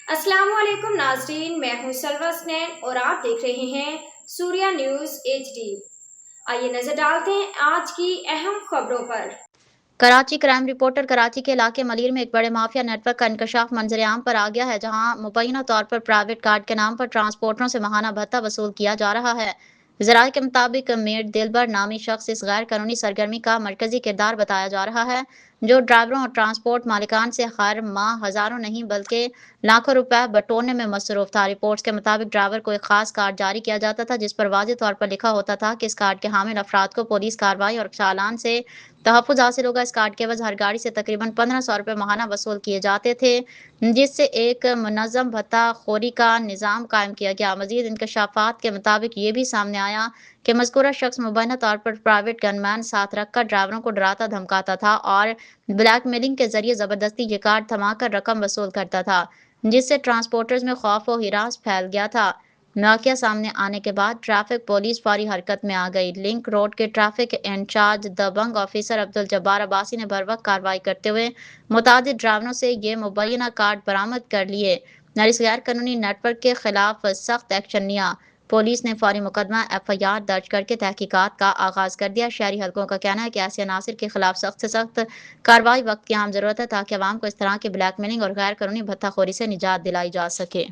अस्सलाम वालेकुम नाजरीन, मैं हूं सलवा स्नैन और आप देख रहे हैं सूर्या न्यूज़ HD। आइए नजर डालते हैं आज की अहम खबरों पर। कराची क्राइम रिपोर्टर कराची के इलाके मलीर में एक बड़े माफिया नेटवर्क का इंकशाफ मंजर आम पर आ गया है, जहां मुबैना तौर पर प्राइवेट कार्ड के नाम पर ट्रांसपोर्टरों से माहाना भत्ता वसूल किया जा रहा है। ज़राए के मुताबिक मीर दिलबर नामी शख्स इस गैर कानूनी सरगर्मी का मरकजी किरदार बताया जा रहा है, जो ड्राइवरों और ट्रांसपोर्ट मालिकान से हर माह हजारों नहीं बल्कि लाखों रुपए बटोरने में मसरूफ था। रिपोर्ट्स के मुताबिक ड्राइवर को एक खास कार्ड जारी किया जाता था, जिस पर वाज़ेह तौर पर लिखा होता था कि इस कार्ड के हामिल अफराद को पुलिस कार्रवाई और चालान से तहफ़्फ़ुज़ हासिल होगा। इस कार्ड के एवज़ हर गाड़ी से तकरीबन 1500 रुपये माहाना वसूल किए जाते थे, जिससे एक मुनज़्ज़म भत्ताखोरी का निज़ाम कायम किया गया। मज़ीद इंकशाफात के मुताबिक ये भी सामने आया कि मज़कूरा शख्स मुबैना तौर पर प्राइवेट गनमैन साथ रखकर ड्राइवरों को डराता धमकाता था और ब्लैकमेलिंग के ज़रिए ज़बरदस्ती ये कार्ड थमाकर रकम वसूल करता था, जिससे ट्रांसपोर्टर्स में खौफ व हिरास फैल गया था। वाकया सामने आने के बाद ट्रैफिक पुलिस फौरी हरकत में आ गई। लिंक रोड के ट्रैफिक इंचार्ज दबंग ऑफिसर अब्दुल जब्बार अब्बासी ने बरवक्त कार्रवाई करते हुए मुतादिद ड्राइवरों से ये मुबैना कार्ड बरामद कर लिए और इस गैर कानूनी नेटवर्क के खिलाफ सख्त एक्शन लिया। पुलिस ने फौरी मुकदमा FIR दर्ज करके तहकीकात का आगाज कर दिया। शहरी हलकों का कहना है कि ऐसे अनासर के खिलाफ सख्त से सख्त कार्रवाई वक्त की अहम जरूरत है, ताकि अवाम को इस तरह की ब्लैकमेलिंग और गैर कानूनी भत्ताखोरी से निजात दिलाई जा सके।